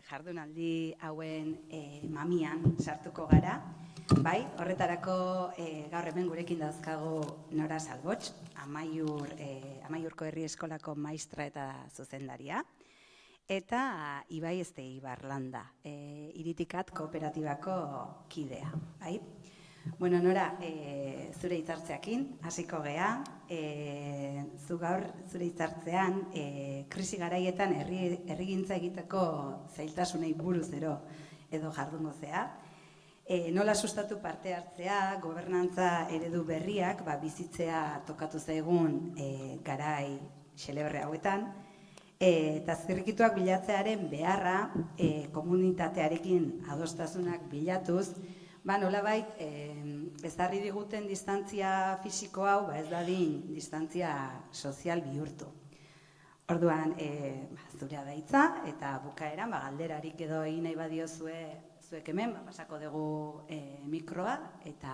jardunaldi hauen mamian sartuko gara. Bai, horretarako gaur hemen gurekin dauzkagu Nora Salbots, Amaiurko Herri Eskolako maistra eta zuzendaria, eta Ibai Esteibarlanda, Iritikat kooperatibako kidea. Bai? Bueno, Nora, zure hitzartzeakin hasiko gea, zu gaur zure hitzartzean krisi garaietan herrigintza egiteko zailtasunei buruz edo jardungo zea. Nola sustatu parte hartzea, gobernantza eredu berriak bizitzea tokatu zaigun garai xelebre hauetan, eta zirrikituak bilatzearen beharra komunitatearekin adostasunak bilatuz, nolabait ezarri diguten distantzia fisiko hau ez dadin distantzia sozial bihurtu. Orduan, zurea da hitza eta bukaeran galderarik edo egin nahi badiozue zuek hemen, pasako dugu mikroa eta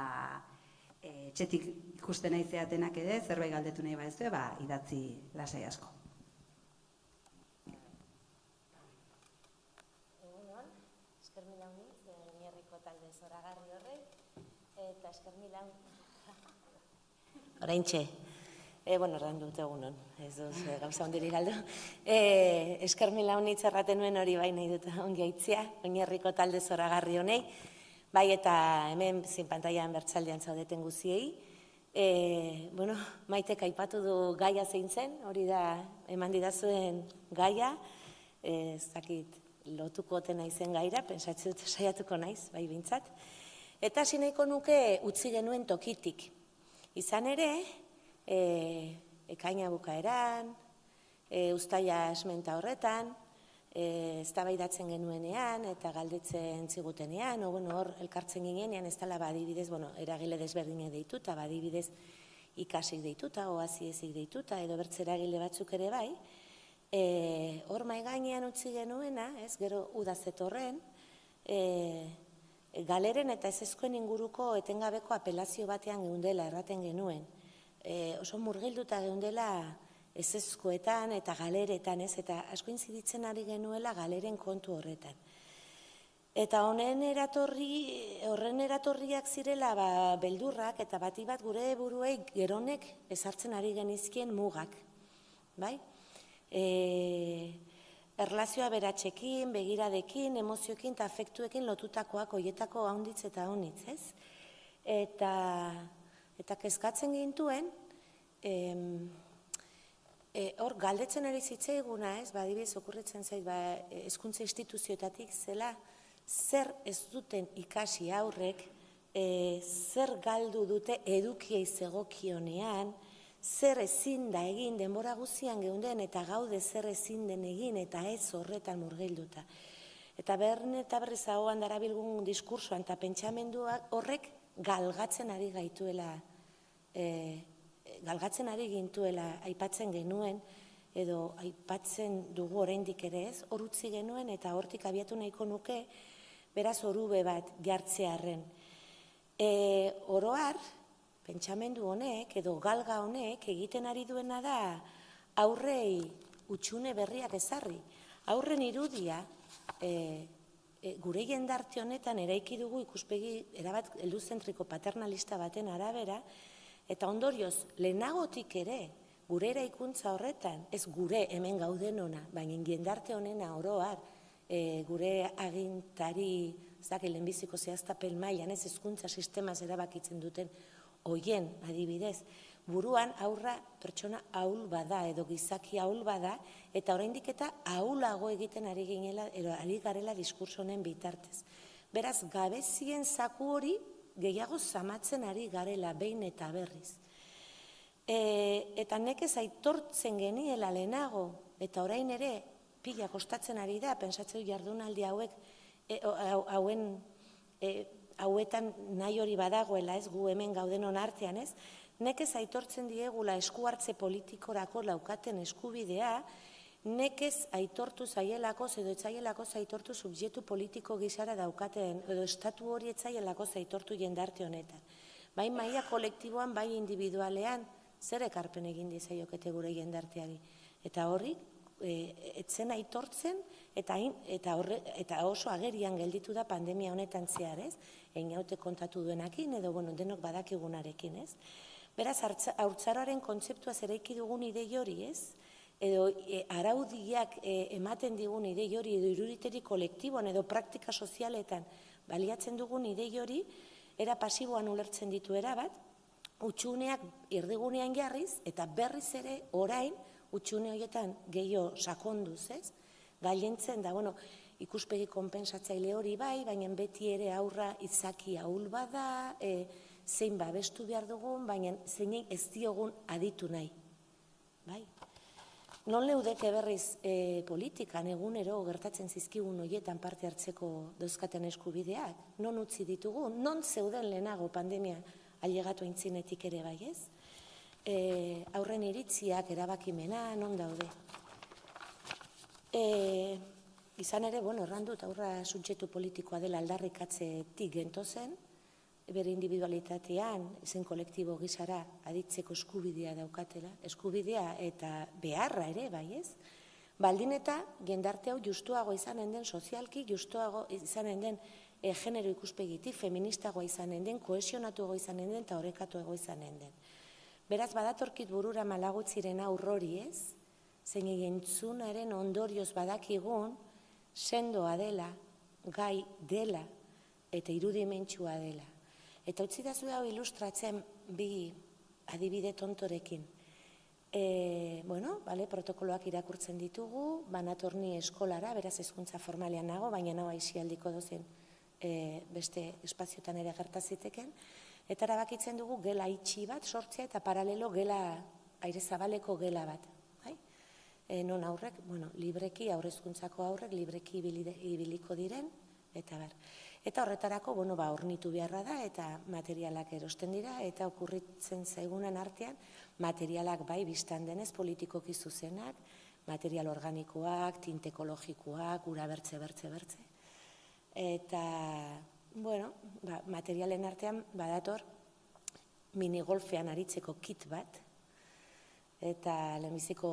etxetik ikusten nahi zeatenak ere, zerbait galdetu nahi baduzue, idatzi lasai asko. Eta eskermilan, oraintxe, erran dut egunon, ez duz gauza ondirik galdu. Eskermilan hitz erraten nuen hori bai nahi dut ongi aitzia, Oinarriko talde zoragarri honei, bai eta hemen zinpantaian bertsaldean zaudeten guziei. Maitek aipatu du gaia zein zen, hori da eman didazuen gaia, ez dakit lotuko oten naizen gaira, pentsatzen dut saiatuko naiz, bai bintzat. Eta hasi nahiko nuke utzi genuen tokitik. Izan ere, ekaina bukaeran, uztaila esmenta horretan, eztabaidatzen genuenean eta galdetzen zigutenean, hor elkartzen ginean, ez dela badibidez, eragile desberdine deituta, badibidez ikasik deituta, oaziesik deituta, edo bertze eragile batzuk ere bai, hor mai gainean utzi genuena, gero udazetorren, galeren eta ezezkoen inguruko etengabeko apelazio batean geundela erraten genuen. Oso murgilduta geundela ezezkoetan eta galeretan, eta asko inziditzen ari genuela galeren kontu horretan. Eta horren eratorriak zirela beldurrak eta bati bat gure buruei geronek ezartzen ari genizkien mugak. Erlazioa beratxekin, begiradekin, emozioekin eta afektuekin lotutakoak hoietako haunditz eta haunditz, ez? Eta kezkatzen gintuen, hor galdetzen ari zitzaiguna, ez? Adibidez okurritzen zait, hezkuntza instituzioetatik zela, zer ez duten ikasi aurrek, zer galdu dute edukiei zegokionean, zer ezin da egin denbora guzian geunden eta gaude zer ezin den egin eta ez horretan murgilduta. Eta berne eta berriz ahoan darabilgun diskursoan eta pentsamenduak horrek galgatzen ari gintuela aipatzen genuen edo aipatzen dugu oraindik ere ez, hor utzi genuen eta hortik abiatu nahiko nuke beraz orube bat jartzearren. Oroar, pentsamendu honek edo galga honek egiten ari duena da aurrei utxune berriak ezarri. Aurren irudia gure jendarte honetan eraiki dugu ikuspegi erabat helduzentriko paternalista baten arabera eta ondorioz lehenagotik ere gure eraikuntza horretan, ez gure hemen gaudenona, baina jendarte honena oroar gure agintari lehenbiziko zehaztapen mailan ez hezkuntza sistemaz erabakitzen duten hoien adibidez, buruan aurra pertsona ahul bada edo gizaki ahul bada eta oraindik eta ahulago egiten ari garela diskurso honen bitartez. Beraz, gabezien zaku hori gehiago zamatzen ari garela behin eta berriz. Eta nekez aitortzen geniela lehenago eta orain ere pila kostatzen ari da, pentsatzeu jardunaldi hauetan nahi hori badagoela, ez gu hemen gauden artean, ez? Nekez aitortzen diegula esku hartze politikorako laukaten eskubidea, nekez aitortu zaielako, edo etzaielako aitortu subjektu politiko gisara daukaten, edo estatu hori etzaielako aitortu jendarte honetan. Bai maila kolektiboan, bai individualean, zer ekarpen egin dizaiokete gure jendarteari. Eta horri, etzen aitortzen eta oso agerian gelditu da pandemia honetan zehar, ez? Einaute kontatu duenakin, edo denok badakigunarekin, ez? Beraz, haurtzaroaren kontzeptua zeraiki dugun idei hori, ez? Edo araudiak ematen digun idei hori, edo iruditeri kolektiboan, edo praktika sozialetan baliatzen dugun idei hori, era pasiboan ulertzen ditu erabat, utxuneak erdigunean jarriz, eta berriz ere orain, utxune horietan gehiago sakonduz, ez? Gailentzen da, ikuspegi konpensatzaile hori bai, baina beti ere aurra izaki ahul bada, zein babestu behar dugun, baina zein ez diogun aditu nahi. Bai? Non leudeke berriz politikan egunero gertatzen zizkigun horietan parte hartzeko dauzkaten eskubideak? Non utzi ditugu? Non zeuden lehenago pandemia ailegatu aintzinetik ere bai, ez? Aurren iritziak, erabakimena, non daude? Izan ere, errandut, aurra subjektu politikoa dela aldarrikatzetik gentozen, bere individualitatean, zen kolektibo gizara aditzeko eskubidea daukatela, eskubidea eta beharra ere, bai ez? Baldin eta jendarte hau justuago izanen den, sozialki justuago izanen den, genero ikuspegitik, feministagoa izanen den, kohesionatuago izanen den, eta orekatuago izanen den. Beraz, badatorkit burura malagutziren aurrori ez, zein entzunaren ondorioz badakigun, sendoa dela, gai dela, eta irudimentsua dela. Eta utzi da hau ilustratzen bi adibide tontorekin. Protokoloak irakurtzen ditugu, banatorni eskolara, beraz hezkuntza formalean nago, baina nago aizialdiko dozen beste espaziotan ere gertaziteken, eta erabakitzen dugu gela itxi bat sortzea eta paralelo gela aire zabaleko gela bat. Non aurrek, libreki, aurrezkuntzako aurrek, libreki ibiliko diren, eta bar. Eta horretarako, hornitu beharra da, eta materialak erosten dira, eta okurritzen zaigunan artean, materialak bai biztan denez politikoki zuzenak, material organikoak, tinte ekologikoak, ura bertze. Eta, materialen artean badator minigolfean aritzeko kit bat, eta lehenbiziko,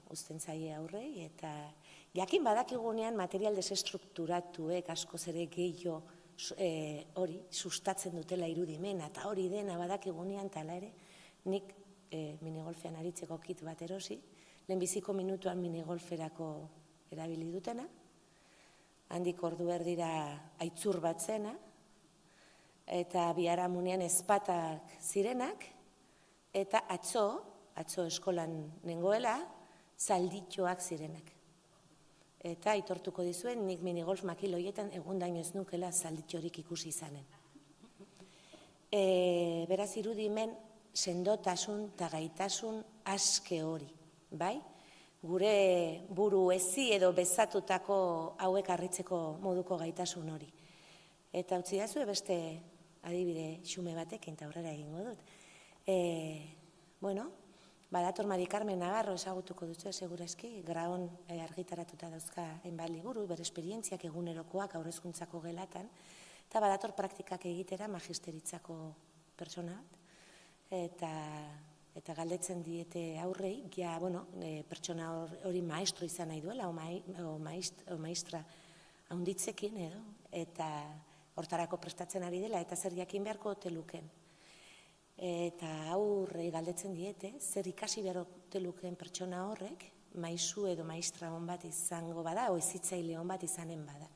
uzten zaie aurrei, eta jakin badakigunean material desestrukturatuek askoz ere gehiago hori sustatzen dutela irudimena, eta hori dena badakigunean tala ere, nik minigolfean aritzeko kit bat erosi, lehenbiziko minutuan minigolferako erabili dutena, handik ordu erdira aitzur bat zena, eta biharamunean ezpatak zirenak, eta atzo eskolan nengoela, zalditxoak zirenak. Eta aitortuko dizuen, nik minigolf makiloietan egundaino ez nukela zalditxorik ikusi izanen. Beraz irudimen sendotasun eta gaitasun aske hori, bai? Gure buru ezi edo bezatutako hauek harritzeko moduko gaitasun hori. Eta utzi dazue beste adibide xume batekin eta aurrera egingo dut. Badator Mari Carmen Navarro ezagutuko duzu segurazki, Graon argitaratuta dauzka hainbat liburu, bere esperientziak egunerokoak aurrezkuntzako gelatan, eta badator praktikak egitera magisteritzako pertsona bat, eta galdetzen diete aurrei, pertsona hori maestro izan nahi duela, o maestra haunditzekin edo, eta hortarako prestatzen ari dela, eta zer jakin beharko ote luken. Eta aurrei galdetzen diete, zer ikasi behar ote luken pertsona horrek, maisu edo maestra hon bat izango bada, o ezitzaile hon bat izanen bada.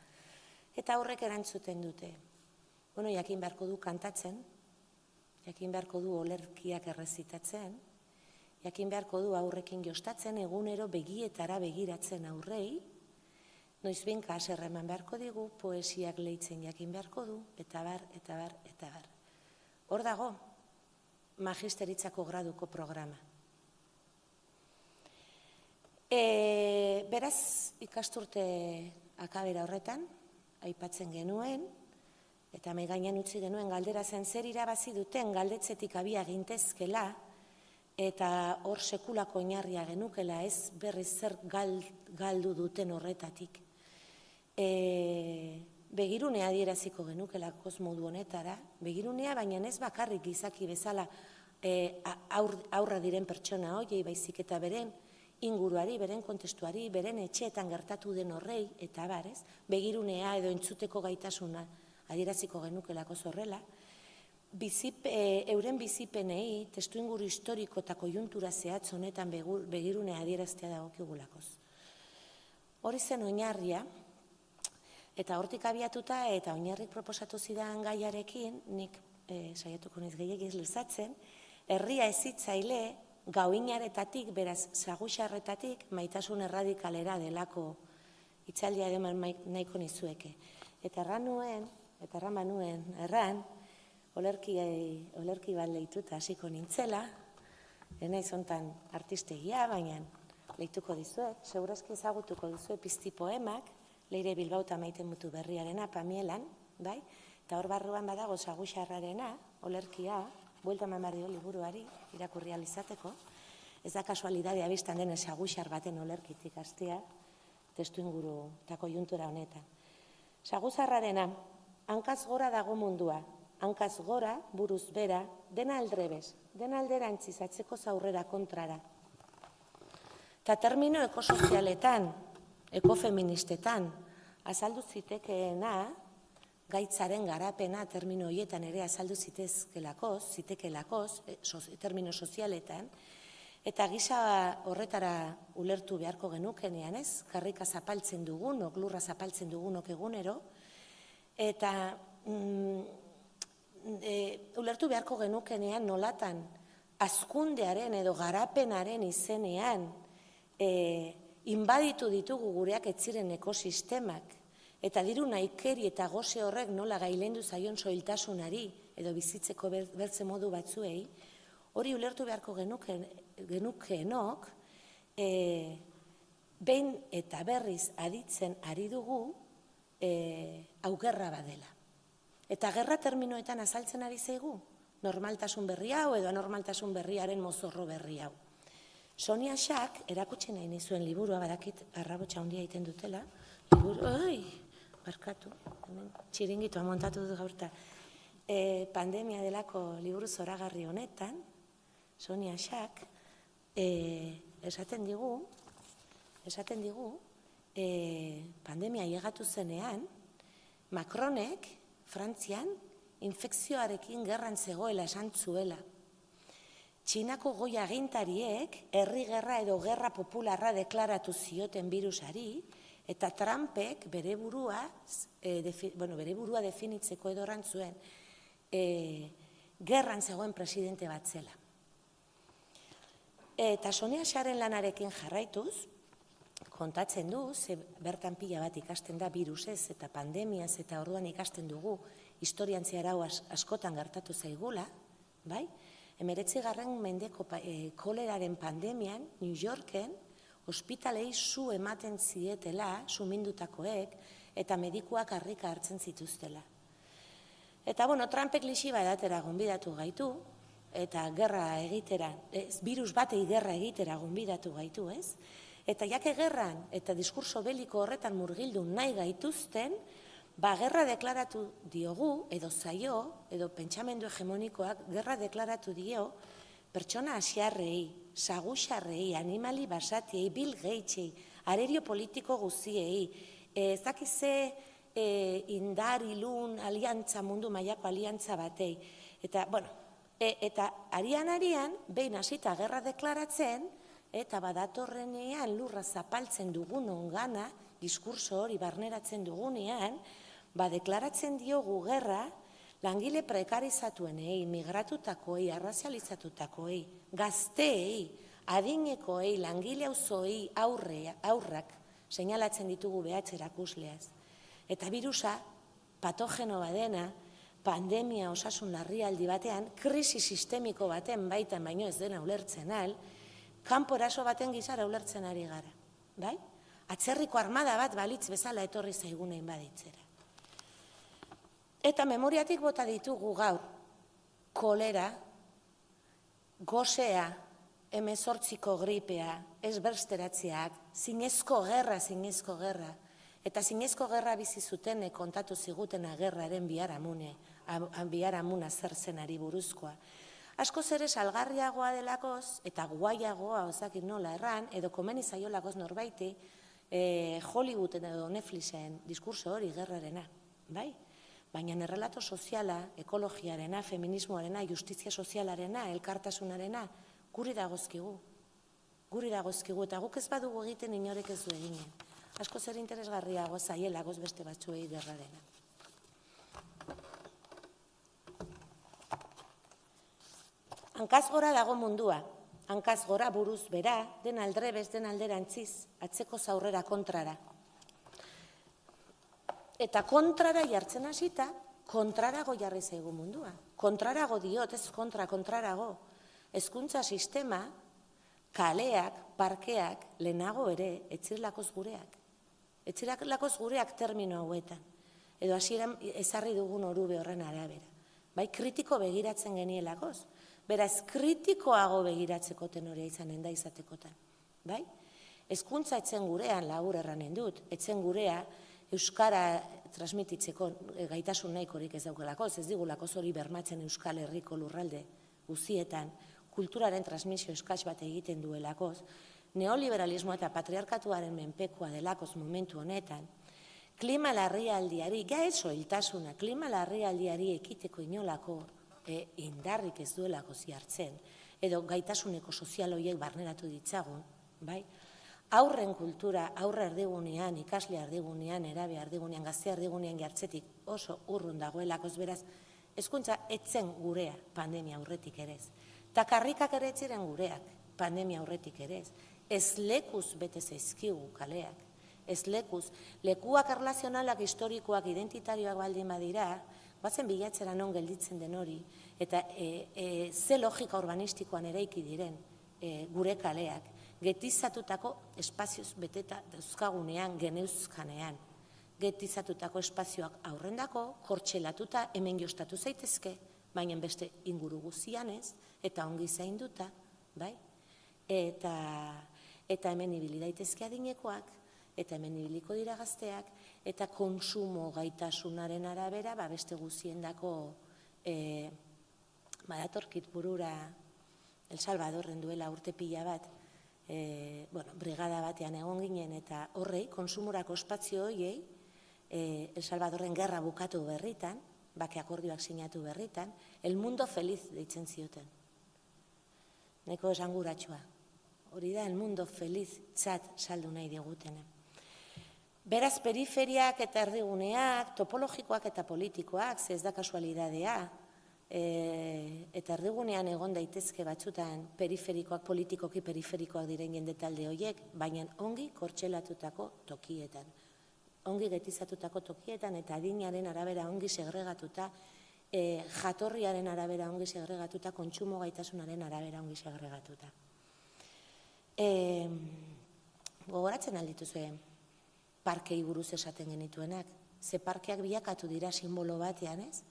Eta aurrek erantzuten dute, jakin beharko du kantatzen, jakin beharko du olerkiak errezitatzen, jakin beharko du aurrekin jostatzen, egunero begietara begiratzen aurrei, noizbinka haserra eman beharko digu, poesiak leitzen jakin beharko du, eta bar. Hor dago, magisteritzako graduko programa. Beraz, ikasturte akabera horretan, aipatzen genuen, eta maigainan utzi genuen galdera zen zer irabazi duten galdetzetik abia gintezkela, eta hor sekulako oinarria genukela, ez berriz zer galdu duten horretatik. Begirunea adieraziko genukela modu honetara, begirunea baina ez bakarrik gizaki bezala aurra diren pertsona hoiei baizik eta beren inguruari, beren kontestuari, beren etxeetan gertatu den horrei, eta barez, begirunea edo entzuteko gaitasuna adieraziko genukelako zorrela, euren bizipenei, testu inguru historiko eta kojuntura zehatz honetan begirunea adieraztea dagokigulakoz. Hori zen oinarria, eta hortik abiatuta eta oinarrik proposatu zidan gaiarekin, nik saiatuko naiz gehiagiz luzatzen, herria ezitzaile gauinaretatik, beraz, Saguxarretatik, maitasun erradikalera delako hitzaldia eman nahiko nizueke. Eta erran, olerki bat lehituta hasiko nintzela, naiz hontan artistegia, baina lehituko dizuet, segurazki ezagutuko dizuet pizti poemak, Leire Bilbao eta Maite Mutu Berriarena, Pamielan, bai? Eta hor barruan badago Saguxarrarena, olerkia, buelta eman behar dio liburuari, irakurri ahal izateko. Ez da kasualidadea biztan den Saguxar baten olerkitik hastea, testu inguru eta kojuntura honetan. Saguxarrarena, hankaz gora dago mundua, hankaz gora, buruz bera, dena aldrebes, dena alderantziz atzeko zaurrera kontrara. Eta termino ekosozialetan, ekofeministetan, azaldu zitekeena, gaitzaren garapena termino horietan ere azaldu zitekeelakoz, termino sozialetan, eta gisa horretara ulertu beharko genukenean ez, karrika zapaltzen dugunok, lurra zapaltzen dugunok egunero, eta ulertu beharko genukenean nolatan hazkundearen edo garapenaren izenean inbaditu ditugu gureak etziren ekosistemak, eta diru naikeri eta goze horrek nola gailendu zaion soiltasunari edo bizitzeko bertze modu batzuei, hori ulertu beharko genukeenok, behin eta berriz aditzen ari dugu gerra badela. Eta gerra terminoetan azaltzen ari zaigu, normaltasun berri hau edo anormaltasun berriaren mozorro berri hau. Sonia Xak, erakutsi nahi nizuen liburua, badakit arrabotsa handia egiten dutela, barkatu, txiringitua montatu dut gaurta, pandemia delako liburu zoragarri honetan, Sonia Xak, esaten digu, pandemia llegatu zenean, Macronek, Frantzian, infekzioarekin gerran zegoela esan zuela. Txinako goi agintariek herri gerra edo gerra popularra deklaratu zioten birusari, eta Trumpek bere burua definitzeko edo zuen gerran zegoen presidente bat zela. Eta Sonia Xaren lanarekin jarraituz, kontatzen du, bertan pila bat ikasten da birusez eta pandemiaz eta orduan ikasten dugu historian zehar hau askotan gertatu zaigula, bai? 19. mendeko koleraren pandemian, New Yorken, ospitalei zu ematen zietela, sumindutakoek, eta medikuak harrika hartzen zituztela. Eta, Trumpek lixiba edatera gonbidatu gaitu, eta gerra egitera, virus batei gerra egitera gonbidatu gaitu, ez? Eta jake gerran eta diskurso beliko horretan murgildu nahi gaituzten, gerra deklaratu diogu, edo zaio, edo pentsamendu hegemonikoak, gerra deklaratu dio, pertsona asiarrei, saguxarrei, animali basatiei, Bill Gatesei, arerio politiko guziei, ez dakize indar, ilun, aliantza, mundu mailako aliantza batei. Eta arian, behin hasita gerra deklaratzen, eta badatorrenean lurra zapaltzen dugun ongana, diskurso hori barneratzen dugunean, deklaratzen diogu gerra langile prekarizatuenei, migratutakoei, arrazializatutakoei, gazteei, adinekoei, langile auzoei, aurrak, seinalatzen ditugu behatz erakusleaz. Eta birusa, patogeno badena, pandemia osasun larrialdi batean, krisi sistemiko baten baitan baino ez dena ulertzen al, kanpo eraso baten gizara ulertzen ari gara. Atzerriko armada bat balitz bezala etorri zaigunein baditzera. Eta memoriatik bota ditugu gaur, kolera, gozea, 18ko gripea, ez bersteratzeak, zinezko gerra, eta zinezko gerra bizi zutenek kontatu ziguten agerraren biharamuna zer zenari buruzkoa. Askoz ere salgarriagoa delakoz, eta guaiagoa, ozakit nola erran, edo komeni zaiolakoz norbaiti, Hollywood edo Netflixen diskurso hori gerrarena, bai? Baina errelato soziala, ekologiarena, feminismoarena, justizia sozialarena, elkartasunarena, guri dagozkigu. Guri dagozkigu, eta guk ez badugu egiten inorek ez du eginen. Asko zer interesgarriago zaielagoz beste batzuei gerrarena. Hankaz gora dago mundua. Hankaz gora buruz bera, den aldrebez, den alderantziz, atzeko zaurrera kontrara. Eta kontrara jartzen hasita, kontrarago jarri zaigu mundua. Kontrarago diot, ez kontrarago. Hezkuntza sistema, kaleak, parkeak, lehenago ere, etzirlakoz gureak. Etzirlakoz gureak termino hauetan. Edo hasieran ezarri dugun orube horren arabera. Bai, kritiko begiratzen genielakoz. Beraz, kritikoago begiratzeko tenorea izanen da izatekotan. Bai? Hezkuntza etzen gurean, labur erranen dut, etzen gurea, euskara transmititzeko gaitasun nahikorik ez daukalakoz, ez digulakoz hori bermatzen Euskal Herriko lurralde guztietan, kulturaren transmisio eskaz bat egiten duelakoz, neoliberalismoa eta patriarkatuaren menpekoa delakoz momentu honetan, klima larrialdiari, gaezo hiltasuna, klima larrialdiari ekiteko inolako indarrik ez duelako ziartzen, edo gaitasuneko sozial horiek barneratu ditzagun, bai? Aurren kultura, aurre erdigunean, ikasle erdigunean, erabe erdigunean, gazte erdigunean jartzetik oso urrun dagoelakoz beraz, hezkuntza etzen gurea pandemia aurretik ere ez. Ta karrikak ere etziren gureak pandemia aurretik ere ez. Ez lekuz bete zaizkigu kaleak. Ez lekuz, lekuak erlazionalak, historikoak, identitarioak baldin badira, batzen bilatzera non gelditzen den hori, eta ze logika urbanistikoan eraiki diren gure kaleak, getizatutako espazioz beteta dauzkagunean, geneuzkanean. Getizatutako espazioak aurrendako, kortxelatuta, hemen jostatu zaitezke, baina beste inguru guzian ez, eta ongi zainduta, bai? Eta hemen ibili daitezke adinekoak, eta hemen ibiliko dira gazteak, eta konsumo gaitasunaren arabera, beste guziendako badatorkit burura El Salvadorren duela urte pila bat, brigada batean egon ginen, eta horrei, konsumorako espazio horiei, El Salvadorren gerra bukatu berritan, bake akordioak sinatu berritan, el mundo feliz deitzen zioten. Neko esanguratsua. Hori da, el mundo feliz txat saldu nahi digutena. Beraz, periferiak eta erdiguneak, topologikoak eta politikoak, ez da kasualidadea, eta erdigunean egon daitezke batzutan periferikoak, politikoki periferikoak diren jendetalde horiek, baina ongi kortxelatutako tokietan. Ongi getizatutako tokietan eta adinaren arabera ongi segregatuta, jatorriaren arabera ongi segregatuta, kontsumo gaitasunaren arabera ongi segregatuta. Gogoratzen aldituzue parkei buruz esaten genituenak, ze parkeak bilakatu dira simbolo batean, ez?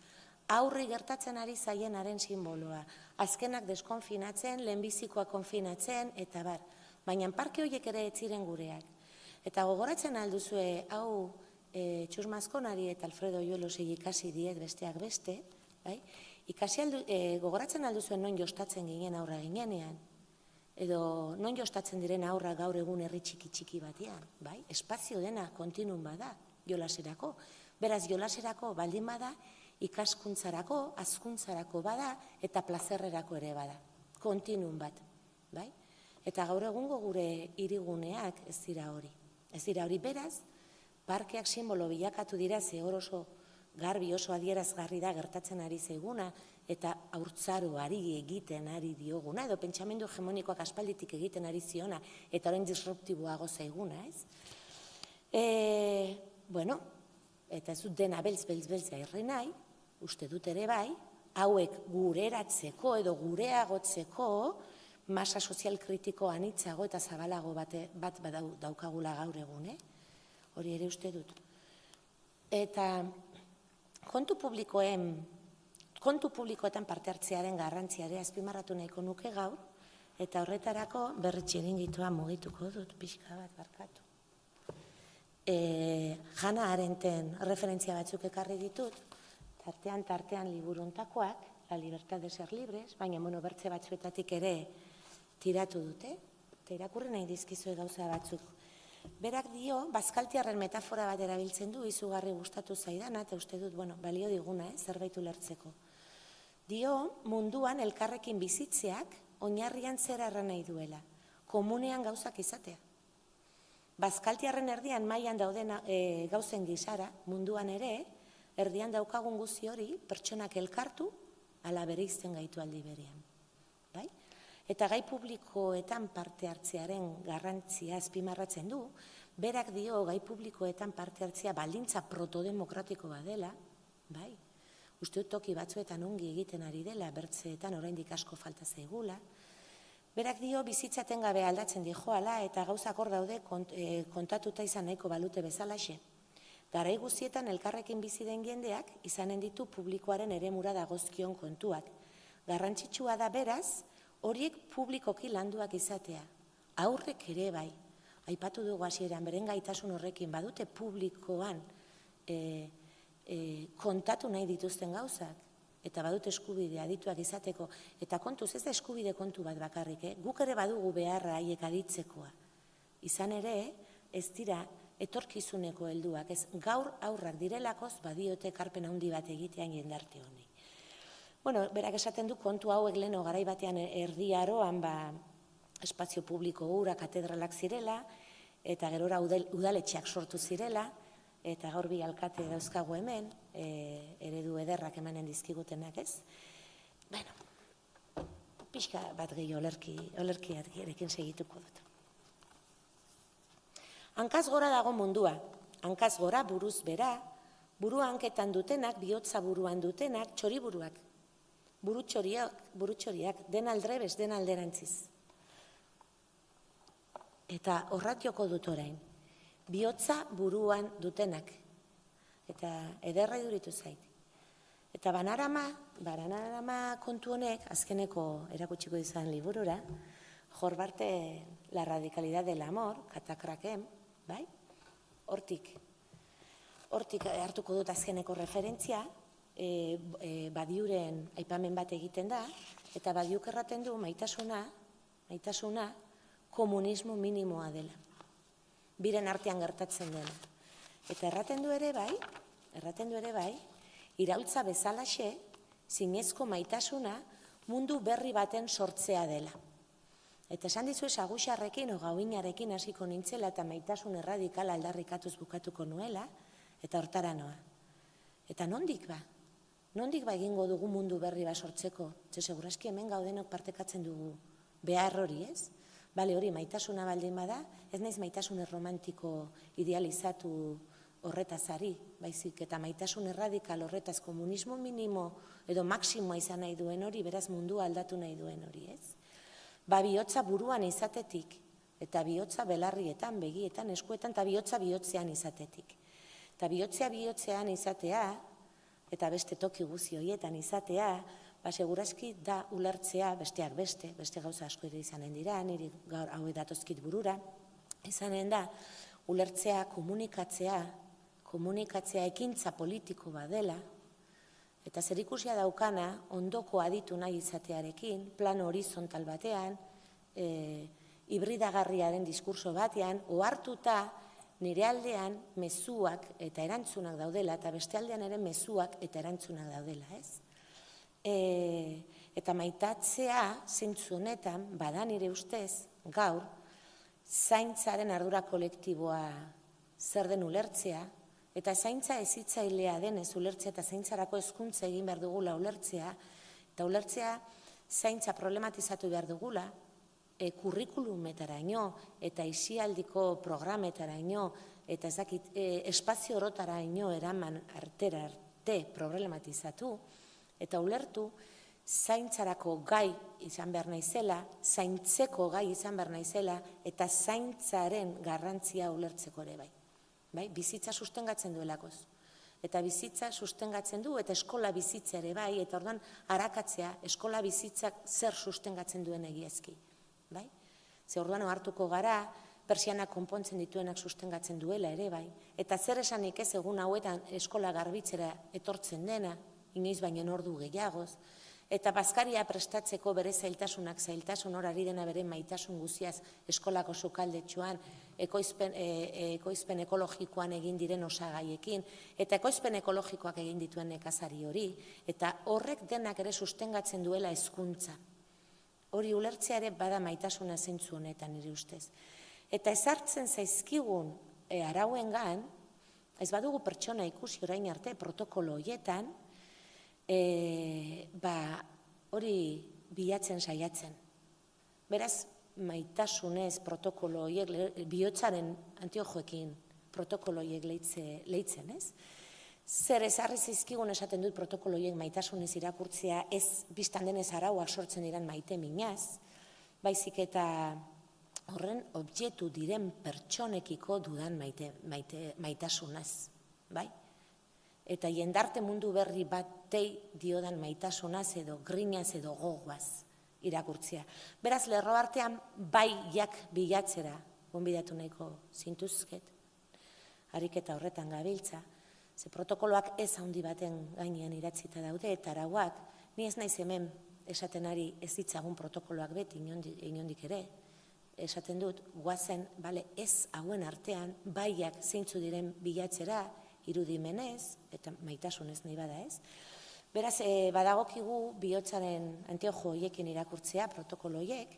Aurri gertatzen ari zaienaren simboloa. Azkenak deskonfinatzen, lehenbizikoak konfinatzen, eta bar. Baina parke horiek ere ez ziren gureak. Eta gogoratzen alduzue, hau Txus Mazkonari eta Alfredo Yuelosei ikasi diet besteak beste, gogoratzen alduzue non jostatzen ginen aurra ginenean, edo non jostatzen diren aurra gaur egun herri txiki batean, espazio dena kontinun bada, jolaserako. Beraz, jolaserako baldin bada, ikaskuntzarako, hazkuntzarako bada, eta plazerrerako ere bada. Kontinun bat, bai? Eta gaur egungo gure hiriguneak ez dira hori. Ez dira hori beraz, parkeak simbolo bilakatu dira ze hor oso garbi oso adierazgarri da gertatzen ari zaiguna, eta haurtzaroari egiten ari dioguna, edo pentsamendu hegemonikoak aspalditik egiten ari ziona, eta orain disruptiboago zaiguna, ez? Bueno, eta ez dut dena beltz-beltza irri nahi, uste dut ere bai, hauek gureratzeko edo gureagotzeko masa sozial kritiko anitzago eta zabalago bat daukagula gaur egun, hori ere uste dut. Eta kontu publikoetan parte hartzearen garrantziare azpimarratu nahiko nuke gaur, eta horretarako berritxiringitua mugituko dut, pixka bat barkatu. Hannah Arendten referentzia batzuk ekarri ditut, tartean liburuntakoak, la libertad de ser libres, baina bertze batzuetatik ere tiratu dute, eta irakurri nahi dizkizue gauza batzuk. Berak dio, bazkaltiarren metafora bat erabiltzen du, izugarri gustatu zaidana, eta uste dut, balio diguna, zerbait ulertzeko. Dio, munduan elkarrekin bizitzeak oinarrian zer erran nahi duela, komunean gauzak izatea. Bazkaltiarren erdian mailan dauden gauzen gisara, munduan ere, erdian daukagun guzti hori, pertsonak elkartu, ala bereizten gaitu aldi berean. Eta gai publikoetan parte hartzearen garrantzia azpimarratzen du, berak dio gai publikoetan parte hartzea baldintza protodemokratiko badela, uste dut toki batzuetan ongi egiten ari dela, bertzeetan oraindik asko falta zaigula. Berak dio bizitzaten gabe aldatzen dijoala eta gauzak hor daude kontatuta izan nahiko balute bezalaxe. Garai guztietan elkarrekin bizi den jendeak izanen ditu publikoaren eremura dagozkion kontuak. Garrantzitsua da beraz, horiek publikoki landuak izatea. Aurrek ere bai, aipatu dugu hasieran beren gaitasun horrekin badute publikoan kontatu nahi dituzten gauzak, eta badute eskubide adituak izateko, eta kontuz ez da eskubide kontu bat bakarrik, guk ere badugu beharra haiek aditzekoa. Izan ere, ez dira etorkizuneko helduak, ez gaur aurrak direlakoz badiote ekarpen handi bat egitean jendarte honi. Berak esaten du kontu hauek leheno garai batean erdi aroan espazio publiko hura katedralak zirela, eta gerora udaletxeak sortu zirela, eta gaur bi alkate dauzkagu hemen, eredu ederrak emanen dizkigutenak ez. Pixka bat gehi olerkiarekin segituko dut. Hankaz gora dago mundua, hankaz gora buruz bera, burua hanketan dutenak, bihotza buruan dutenak, txoriburuak. Burutxoriak, den aldrebes, den alderantziz. Eta horrat joko dut orain, bihotza buruan dutenak. Eta ederra iduritu zait. Eta banarama kontu honek, azkeneko erakutsiko izan liburura, Jorbarte la radicalidad del amor, katakraken, hortik hartuko dut azkeneko referentzia, Badiuren aipamen bat egiten da, eta Badiuk erraten du maitasuna komunismo minimoa dela. Biren artean gertatzen dena. Eta erraten du ere bai, iraultza bezalaxe, zinezko maitasuna mundu berri baten sortzea dela. Eta esan dizu Saguxarrekin o Gauinarekin hasiko nintzela eta maitasun erradikala aldarrikatuz bukatuko nuela, eta hortara noa. Eta nondik ba? Nondik egingo dugu mundu berri bat sortzeko? Seguraski hemen gaudenok partekatzen dugu behar hori, ez? Hori maitasuna baldin bada, ez naiz maitasun erromantiko idealizatu horretaz ari, baizik eta maitasun erradikal horretaz komunismo minimo edo maksimoa izan nahi duen hori, beraz mundua aldatu nahi duen hori, ez? Bihotza buruan izatetik, eta bihotza belarrietan, begietan, eskuetan, eta bihotza bihotzean izatetik. Eta bihotzean izatea, eta beste toki guzi horietan izatea, segurazki da ulertzea, besteak beste gauza asko ere izanen dira, niri gaur hau datozkit burura, izanen da, ulertzea, komunikatzea ekintza politiko badela, eta zerikusia daukana, ondoko aditu nahi izatearekin, plano horizontal batean, hibridagarriaren diskurso batean, ohartuta nire aldean mezuak eta erantzunak daudela, eta beste aldean ere mezuak eta erantzunak daudela, ez? Eta maitatzea, zentzu honetan, bada nire ustez, gaur, zaintzaren ardura kolektiboa zer den ulertzea, eta zaintza ezitzailea denez ulertzea, eta zaintzarako hezkuntza egin behar dugula ulertzea, eta ulertzea zaintza problematizatu behar dugula, kurrikulumetaraino, eta isialdiko programetaraino, eta espazio horotaraino eraman arte problematizatu, eta ulertu zaintzarako gai izan behar naizela, zaintzeko gai izan behar naizela, eta zaintzaren garrantzia ulertzeko ere bai. Bizitza sustengatzen duelakoz. Eta bizitza sustengatzen du, eta eskola bizitza ere bai, eta orduan arakatzea eskola bizitzak zer sustengatzen duen egiazki. Ze orduan ohartuko gara, persianak konpontzen dituenak sustengatzen duela ere bai, eta zer esanik ez egun hauetan eskola garbitzera etortzen dena, inoiz baino ordu gehiagoz, eta bazkaria prestatzeko bere zailtasun horari dena bere maitasun guziaz eskolako sukaldetxoan, ekoizpen ekologikoan egin diren osagaiekin, eta ekoizpen ekologikoak egin dituen nekazari hori, eta horrek denak ere sustengatzen duela hezkuntza. Hori ulertzea ere bada maitasuna zentzu honetan nire ustez. Eta ezartzen zaizkigun arauengan, ez badugu pertsona ikusi orain arte protokolo horietan, hori bilatzen saiatzen. Beraz, maitasunez protokolo horiek, bihotzaren antiojoekin protokolo horiek leitzen, ez? Zer ezarri zizkigun esaten dut protokolo horiek maitasunez irakurtzea, ez biztan denez arauak sortzen diren maite minaz, baizik eta horren objektu diren pertsonekiko dudan maitasunaz, bai? Eta jendarte mundu berri batei diodan maitasunaz edo grinaz edo gogoaz irakurtzea. Beraz, lerro artean baiak bilatzera, gonbidatu nahiko zintuzket, ariketa horretan gabiltza, ze protokoloak ez handi baten gainean iratzita daude, eta arauak, ni ez naiz hemen esaten ari ez ditzagun protokoloak beti inondik ere, esaten dut, guazen, ez hauen artean, baiak zeintzu diren bilatzera, irudimenez, eta maitasunez nahi bada ez. Beraz, badagokigu bihotzaren antiojo horiekin irakurtzea, protokolo horiek,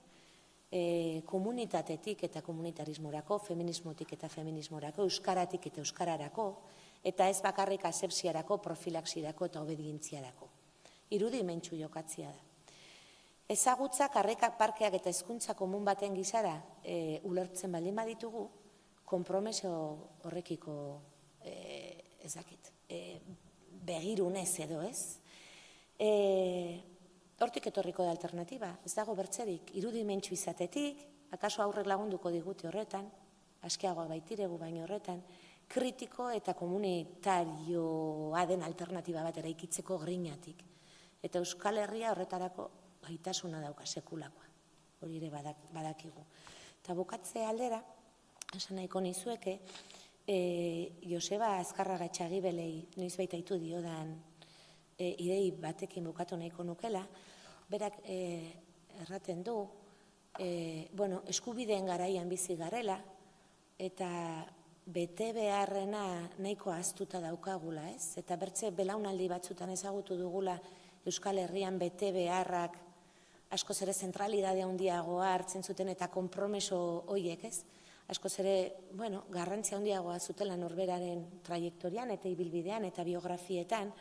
komunitatetik eta komunitarismorako, feminismotik eta feminismorako, euskaratik eta euskararako, eta ez bakarrik asepsiarako, profilaxirako eta obedientziarako. Irudimentsu jokatzia da. Ezagutza, karrekak, parkeak eta hezkuntza komun baten gizara ulertzen baldin baditugu, konpromeso horrekiko begirunez edo ez. Hortik etorriko da alternatiba, ez dago bertzerik, irudimentsu izatetik, akaso aurrek lagunduko digute horretan, askeagoa baitiregu baino horretan, kritiko eta komunitarioa den alternatiba bat eraikitzeko grinatik. Eta Euskal Herria horretarako gaitasuna dauka sekulakoa, hori ere badakigu. Eta bukatze aldera, esan nahiko nizueke, Joseba Azkarraga Etxagibelei noiz baitaitu diodan idei batekin bukatu nahiko nukela, berak erraten du, eskubideen garaian bizi garela, eta bete beharrena nahiko ahaztuta daukagula, ez? Eta bertze belaunaldi batzutan ezagutu dugula Euskal Herrian bete beharrak askoz ere zentralidade handiagoa hartzen zuten eta konpromeso horiek, ez? Askoz ere, garrantzia handiagoa zutela norberaren trajektorian eta ibilbidean eta biografietan.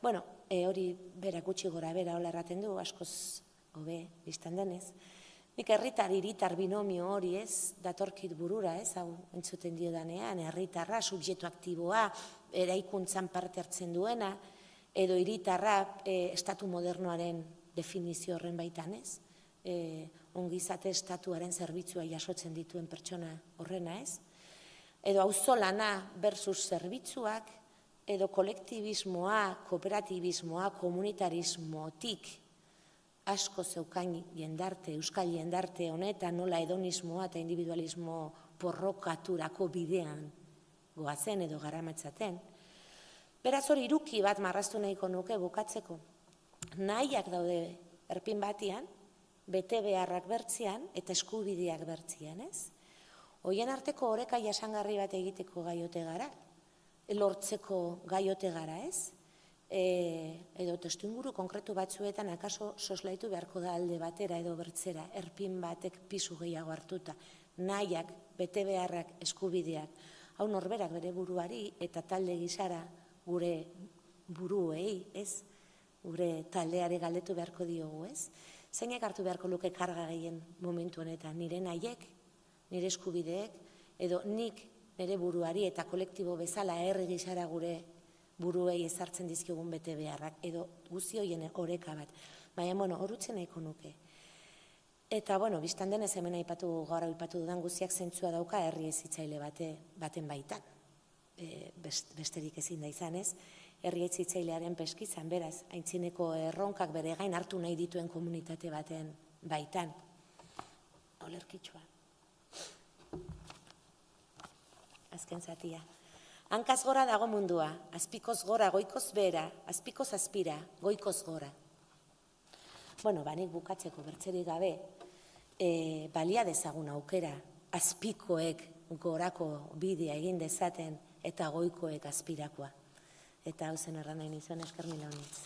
Hori berak gutxi gora bera hola erraten du, askoz hobe biztan denez. Nik herritar binomio hori ez, datorkit burura ez, hau entzuten diodanean, herritarra, subjektu aktiboa, eraikuntzan parte hartzen duena, edo hiritarra estatu modernoaren definizio horren baitan ez, ongizate estatuaren zerbitzua jasotzen dituen pertsona horrena ez, edo auzolana versus zerbitzuak, edo kolektibismoa, kooperatibismoa, komunitarismotik asko zeukain jendarte, euskal jendarte honetan nola hedonismoa eta individualismo porrokaturako bidean goazen edo garamatzaten. Beraz hori iruki bat marraztu nahiko nuke bukatzeko. Nahiak daude erpin batian, bete beharrak bertzian eta eskubideak bertzian, ez? Hoien arteko oreka jasangarri bat egiteko gaiote gara, lortzeko gaiote gara, ez? Edo testuinguru konkretu batzuetan akaso soslaitu beharko da alde batera edo bertzera, erpin batek pisu gehiago hartuta, nahiak, bete beharrak, eskubideak, hau norberak bere buruari eta talde gizara gure buruei, ez? Gure taldeare galdetu beharko diogu, ez? Zeinek hartu beharko luke karga gehien momentu honetan, nire nahiek, nire eskubideek, edo nik nire buruari eta kolektibo bezala herri gizara gure buruei ezartzen dizkigun bete beharrak, edo guzti horien oreka bat. Baina, horutzen nahiko nuke. Eta, biztan denez hemen gaur aipatu dudan guztiak zentzua dauka herri hezitzaile baten baitan. Besterik ezin da izan ez, herri hezitzailearen peskizan, beraz, aintzineko erronkak bere gain hartu nahi dituen komunitate baten baitan. Olerkitsua. Azken zatia. Hankaz gora dago mundua, azpikoz gora, goikoz behera, azpikoz azpira, goikoz gora. Bueno, banik bukatzeko bertzerik gabe, balia dezagun aukera, azpikoek gorako bidea egin dezaten eta goikoek azpirakoa. Eta hau zen erran nahi nizuen, esker mila honitz.